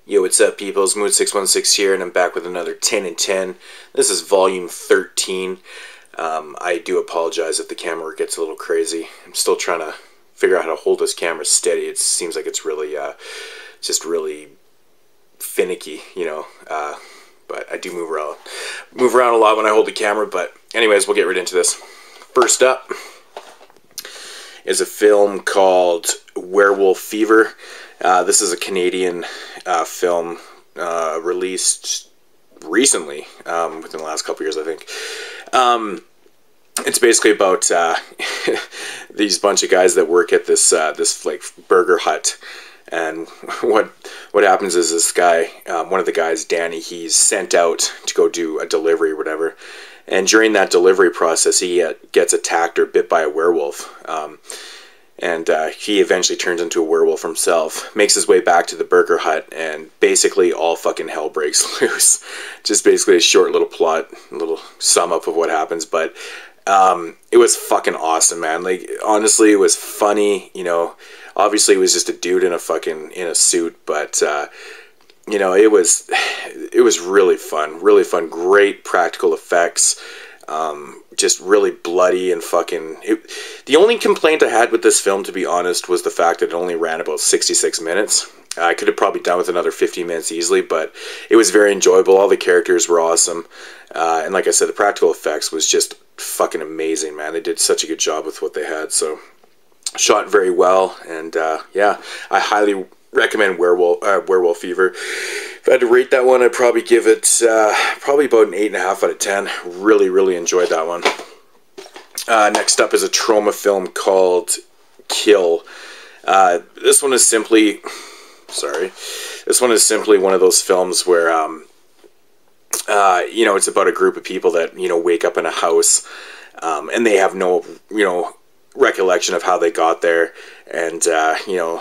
Yo, what's up, peoples? Mood616 here, and I'm back with another 10 and 10. This is volume 13. I do apologize if the camera work gets a little crazy. I'm still trying to figure out how to hold this camera steady. It seems like it's really, just really finicky, you know. But I do move around a lot when I hold the camera. But anyways, we'll get right into this. First up is a film called Werewolf Fever. This is a Canadian film released recently, within the last couple years, I think. It's basically about these bunch of guys that work at this like burger hut, and what happens is this guy, one of the guys, Danny, he's sent out to go do a delivery or whatever, and during that delivery process, he gets attacked or bit by a werewolf. And he eventually turns into a werewolf himself, makes his way back to the burger hut, and basically all fucking hell breaks loose. Just basically a short little plot, a little sum up of what happens, but it was fucking awesome, man. Like, honestly, it was funny, you know. Obviously, it was just a dude in a suit, but you know, it was really fun, great practical effects. Just really bloody and fucking... The only complaint I had with this film, to be honest, was the fact that it only ran about 66 minutes. I could have probably done with another 15 minutes easily, but it was very enjoyable. All the characters were awesome. And like I said, the practical effects was just fucking amazing, man. They did such a good job with what they had, so... Shot very well, and yeah, I highly recommend Werewolf Fever. If I had to rate that one, I'd probably give it probably about an 8.5 out of 10. Really enjoyed that one. Next up is a trauma film called Kill. This one is simply one of those films where you know, it's about a group of people that, you know, wake up in a house, and they have no, you know, recollection of how they got there, and you know,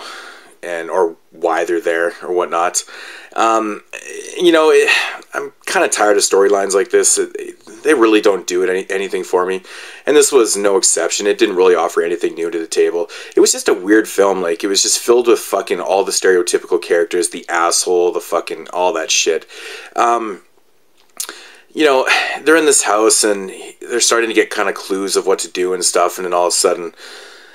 or why they're there or whatnot. You know, I'm kind of tired of storylines like this. They really don't do anything for me, and this was no exception. It didn't really offer anything new to the table. It was just a weird film. Like, it was just filled with fucking all the stereotypical characters, the asshole, the fucking all that shit. You know, they're in this house and they're starting to get kind of clues of what to do and stuff, and then all of a sudden,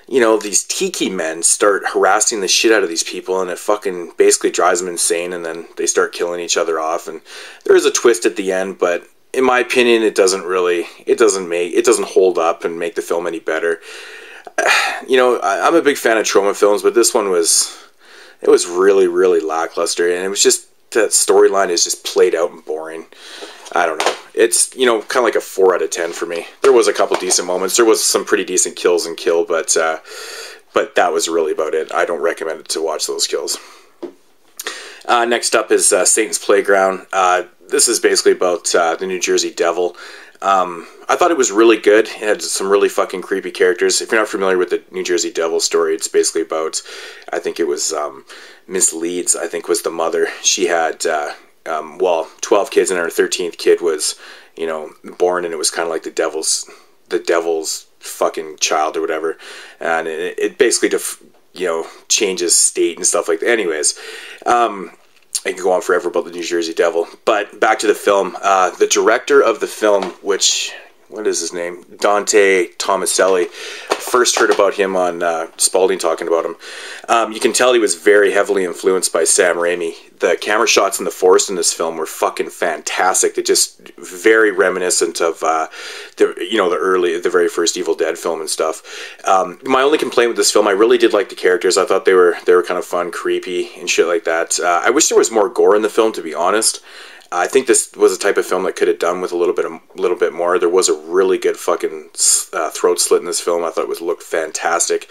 you know, these tiki men start harassing the shit out of these people, and it fucking basically drives them insane, and then they start killing each other off, and there is a twist at the end, but in my opinion, it doesn't hold up and make the film any better. You know, I'm a big fan of trauma films, but this one was really lackluster, and it was just, that storyline is just played out and boring. I don't know. It's, you know, kind of like a 4 out of 10 for me. There was a couple decent moments. There was some pretty decent kills in Kill, but that was really about it. I don't recommend it to watch those kills. Next up is Satan's Playground. This is basically about the New Jersey Devil. I thought it was really good. It had some really fucking creepy characters. If you're not familiar with the New Jersey Devil story, it's basically about, I think it was Miss Leeds, I think was the mother. She had... 12 kids, and her 13th kid was, you know, born, and it was kind of like the devil's fucking child or whatever, and it basically, you know, changes state and stuff like that. Anyways, I can go on forever about the New Jersey Devil, but back to the film. The director of the film, what is his name? Dante Tomaselli. First heard about him on Spalding talking about him. You can tell he was very heavily influenced by Sam Raimi. The camera shots in the forest in this film were fucking fantastic. They're just very reminiscent of the very first Evil Dead film and stuff. My only complaint with this film, I really did like the characters. I thought they were kind of fun, creepy, and shit like that. I wish there was more gore in the film, to be honest. I think this was a type of film that could have done with a little bit more. There was a really good fucking throat slit in this film. I thought it looked fantastic.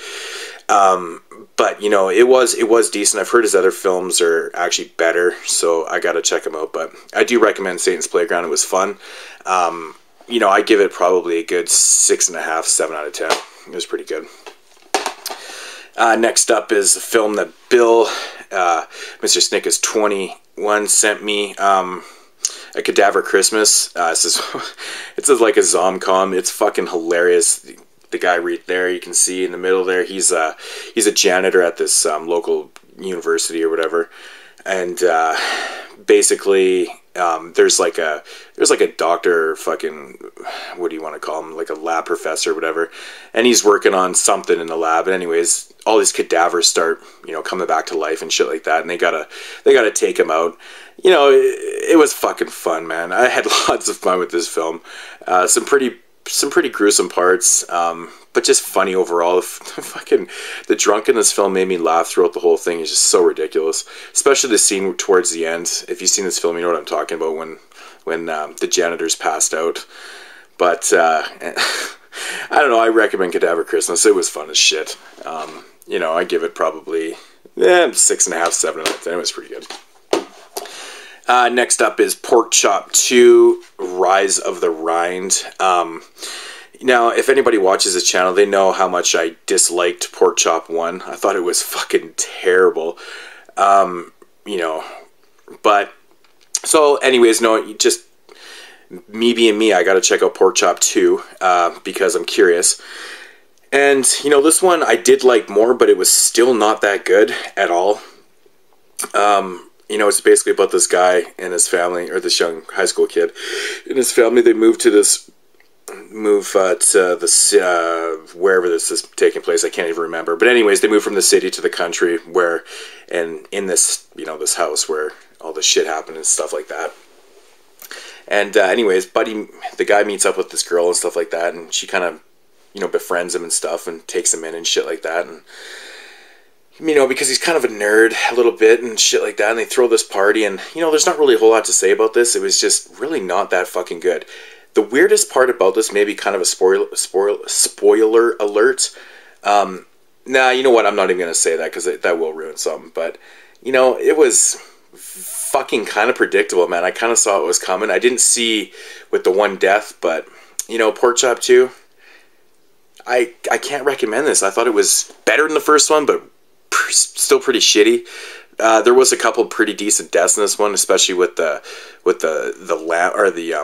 But you know, it was decent. I've heard his other films are actually better, so I gotta check him out. But I do recommend Satan's Playground. It was fun. You know, I give it probably a good 6.5, 7 out of 10. It was pretty good. Next up is a film that Bill, Mr. Snick is 21, sent me. A Cadaver Christmas. It's like a zom-com. It's fucking hilarious. The guy right there, you can see in the middle there, he's a janitor at this local university or whatever. and basically there's like a doctor, fucking, what do you want to call him, like a lab professor or whatever, and he's working on something in the lab. And anyways, all these cadavers start, you know, coming back to life and shit like that, and they gotta take him out. You know, it was fucking fun, man. I had lots of fun with this film. Some pretty gruesome parts, but just funny overall. The drunk in this film made me laugh throughout the whole thing. It's just so ridiculous, especially the scene towards the end. If you've seen this film, you know what I'm talking about, when the janitor's passed out. But I don't know, I recommend Cadaver Christmas. It was fun as shit. You know, I give it probably 6.5, 7 out of 10. It was pretty good. Next up is Porkchop 2, Rise of the Rind. Now, if anybody watches this channel, they know how much I disliked Porkchop 1. I thought it was fucking terrible. You know, but, so anyways, no, just me being me, I gotta check out Porkchop 2, because I'm curious. And, you know, this one I did like more, but it was still not that good at all. You know, it's basically about this guy and his family, or this young high school kid and his family. They move to this, wherever this is taking place. I can't even remember. But anyways, they move from the city to the country, where, and in this, you know, this house where all this shit happened and stuff like that. And anyways, Buddy, the guy, meets up with this girl and stuff like that, and she kind of, you know, befriends him and stuff and takes him in and shit like that. And, you know, because he's kind of a nerd a little bit and shit like that, and they throw this party, and, you know, there's not really a whole lot to say about this. It was just really not that fucking good. The weirdest part about this, maybe kind of a spoiler alert. Nah, you know what? I'm not even going to say that, because that will ruin something. But, you know, it was fucking kind of predictable, man. I kind of saw it was coming. I didn't see with the one death, but, you know, Porkchop 2, I can't recommend this. I thought it was better than the first one, but still pretty shitty. There was a couple pretty decent deaths in this one, especially with the lamp, or the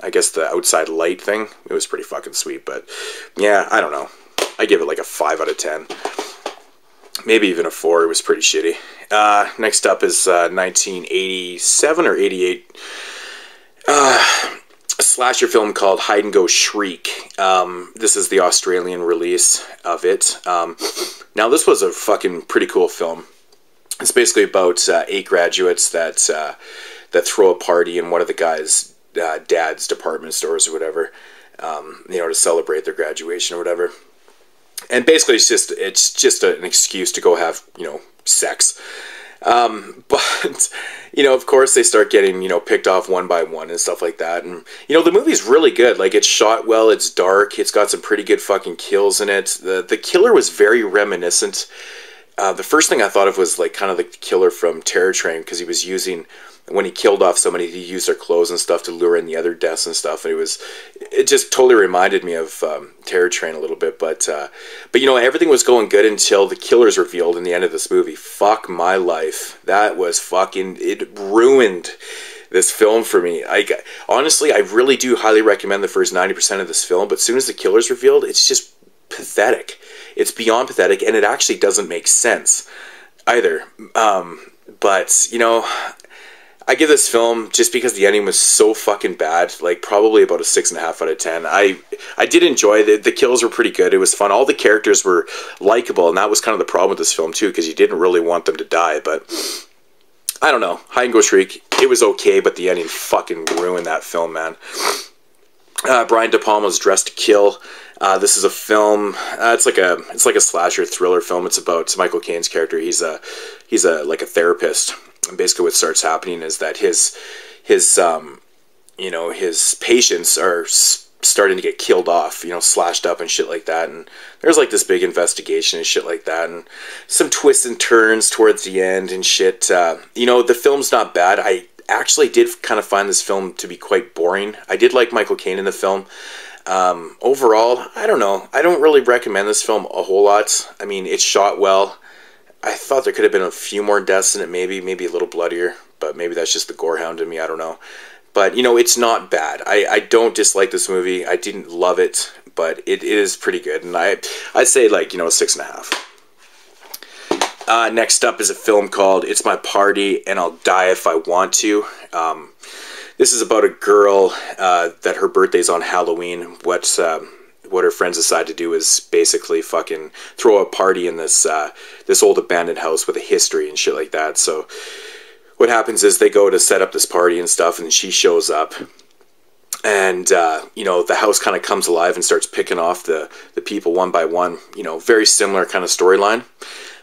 I guess the outside light thing. It was pretty fucking sweet. But yeah, I don't know. I give it like a 5 out of 10, maybe even a 4. It was pretty shitty. Next up is 1987 or 88. A slasher film called Hide and Go Shriek. This is the Australian release of it. Now, this was a fucking pretty cool film. It's basically about 8 graduates that throw a party in one of the guys' dad's department stores or whatever, you know, to celebrate their graduation or whatever. And basically, it's just an excuse to go have, you know, sex. But, you know, of course, they start getting, you know, picked off one by one and stuff like that. And, you know, the movie's really good. Like, it's shot well, it's dark, it's got some pretty good fucking kills in it. The killer was very reminiscent. The first thing I thought of was, like, kind of like the killer from Terror Train, because he was using, when he killed off somebody, he used their clothes and stuff to lure in the other deaths and stuff. And it just totally reminded me of Terror Train a little bit. But you know, everything was going good until the killer's revealed in the end of this movie. Fuck my life. That was fucking, it ruined this film for me. Honestly, I really do highly recommend the first 90% of this film, but as soon as the killer's revealed, it's just pathetic. It's beyond pathetic, and it actually doesn't make sense either. But, you know, I give this film, just because the ending was so fucking bad, like probably about a 6.5 out of 10. I did enjoy the kills were pretty good. It was fun. All the characters were likable, and that was kind of the problem with this film too, because you didn't really want them to die. But I don't know. Hide and Go Shriek, it was okay, but the ending fucking ruined that film, man. Brian De Palma's Dressed to Kill. This is a film. It's like a slasher thriller film. It's about Michael Caine's character. He's like a therapist. And basically, what starts happening is that his you know, his patients are starting to get killed off, you know, slashed up and shit like that. And there's like this big investigation and shit like that, and some twists and turns towards the end and shit. You know, the film's not bad. I actually did kind of find this film to be quite boring. I did like Michael Caine in the film. Overall, I don't know. I don't really recommend this film a whole lot. I mean, it's shot well. I thought there could have been a few more deaths in it, maybe a little bloodier, but maybe that's just the gorehound in me, I don't know. But, you know, it's not bad. I don't dislike this movie. I didn't love it, but it is pretty good. And I'd say, like, you know, 6.5. Next up is a film called It's My Party and I'll Die If I Want to. This is about a girl that her birthday's on Halloween. What her friends decide to do is basically fucking throw a party in this this old abandoned house with a history and shit like that. So what happens is they go to set up this party and stuff, and she shows up. And, you know, the house kind of comes alive and starts picking off the people one by one. You know, very similar kind of storyline.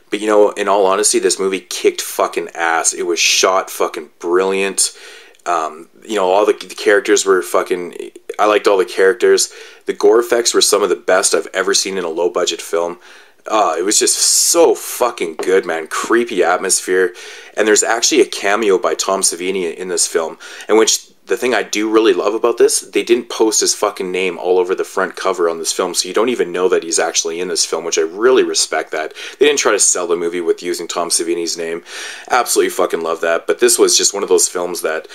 But, you know, in all honesty, this movie kicked fucking ass. It was shot fucking brilliant. You know, all the characters were fucking... I liked all the characters. The gore effects were some of the best I've ever seen in a low-budget film. It was just so fucking good, man. Creepy atmosphere. And there's actually a cameo by Tom Savini in this film. And which, the thing I do really love about this, they didn't post his fucking name all over the front cover on this film. So you don't even know that he's actually in this film, which I really respect that. They didn't try to sell the movie with using Tom Savini's name. Absolutely fucking love that. But this was just one of those films that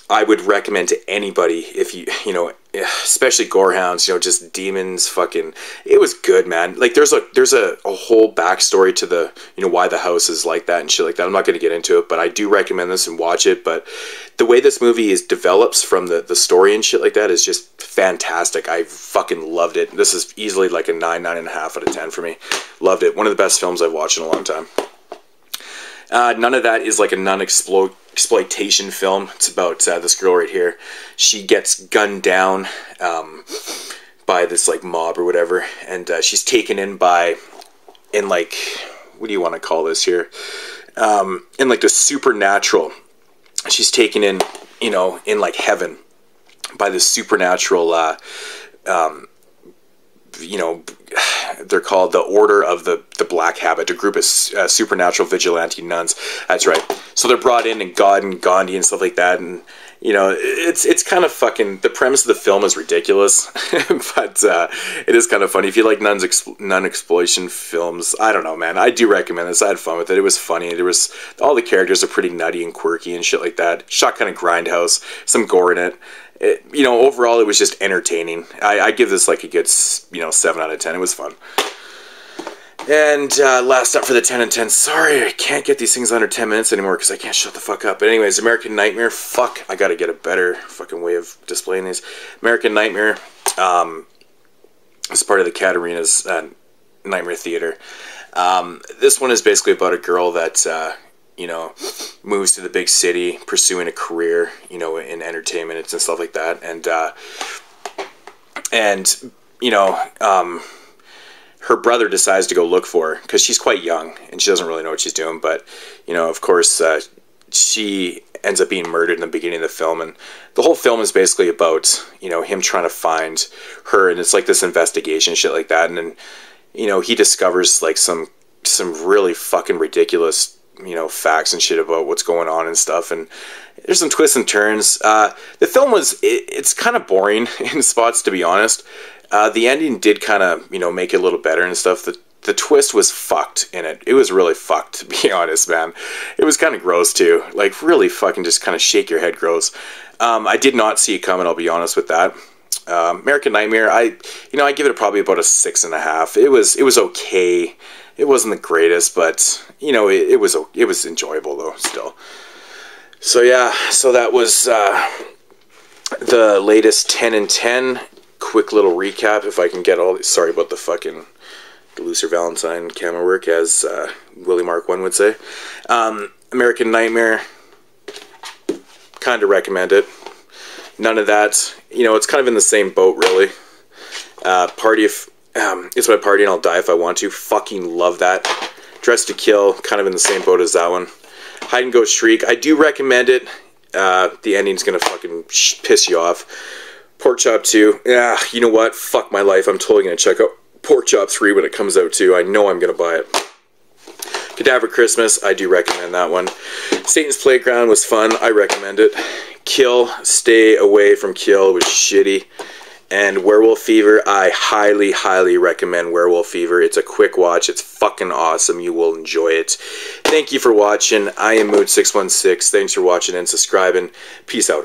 I would recommend to anybody if you know, especially gorehounds, you know, just demons, fucking, it was good, man. Like, there's a whole backstory to the, you know, why the house is like that and shit like that. I'm not going to get into it, but I do recommend this and watch it. But the way this movie develops from the story and shit like that is just fantastic. I fucking loved it. This is easily like a 9.5 out of 10 for me. Loved it. One of the best films I've watched in a long time. None of that is like a non-exploitation film. It's about this girl right here. She gets gunned down by this like mob or whatever, and she's taken in like, what do you want to call this here? In like the supernatural. She's taken in, you know, in like heaven by this supernatural, you know, they're called the Order of the Black Habit, a group of supernatural vigilante nuns. That's right. So they're brought in, and God and Gandhi and stuff like that, and you know, it's kind of fucking, the premise of the film is ridiculous, but it is kind of funny. If you like non-exploitation films, I don't know, man, I do recommend this. I had fun with it. It was funny. There was, all the characters are pretty nutty and quirky and shit like that. Shot kind of grindhouse, some gore in it. You know, overall, it was just entertaining. I give this like a good, you know, 7 out of 10. It was fun. And last up for the 10 and 10. Sorry, I can't get these things under 10 minutes anymore because I can't shut the fuck up. But anyways, American Nightmare. Fuck, I gotta get a better fucking way of displaying these. American Nightmare is part of the Katarina's Nightmare Theater. This one is basically about a girl that... you know, moves to the big city, pursuing a career, you know, in entertainment and stuff like that, and you know, her brother decides to go look for her because she's quite young and she doesn't really know what she's doing. But you know, of course, she ends up being murdered in the beginning of the film, and the whole film is basically about, you know, him trying to find her, and it's like this investigation, shit like that, and then, you know, he discovers like some really fucking ridiculous, you know, facts and shit about what's going on and stuff, and there's some twists and turns. The film it's kind of boring in spots, to be honest. The ending did kind of, you know, make it a little better and stuff. The twist was fucked in it. It was really fucked, to be honest, man. It was kind of gross too, like really fucking just kind of shake your head gross. I did not see it coming, I'll be honest with that. American Nightmare, I give it probably about a 6.5. It was okay. It wasn't the greatest, but you know, it was enjoyable though still. So yeah, so that was the latest 10 and 10. Quick little recap, if I can get all these. Sorry about the fucking Looser Valentine camera work, as Willie Mark 1 would say. American Nightmare, kind of recommend it. None of that, you know, it's kind of in the same boat really. It's My Party and I'll Die If I Want to. Fucking love that. Dressed to Kill, kind of in the same boat as that one. Hide and Go Shriek, I do recommend it. The ending's gonna fucking piss you off. Porkchop 2, yeah, you know what? Fuck my life. I'm totally gonna check out Porkchop 3 when it comes out too. I know I'm gonna buy it. Cadaver Christmas, I do recommend that one. Satan's Playground was fun. I recommend it. Kill, stay away from Kill. It was shitty. And Werewolf Fever, I highly, highly recommend Werewolf Fever. It's a quick watch. It's fucking awesome. You will enjoy it. Thank you for watching. I am Mood616. Thanks for watching and subscribing. Peace out.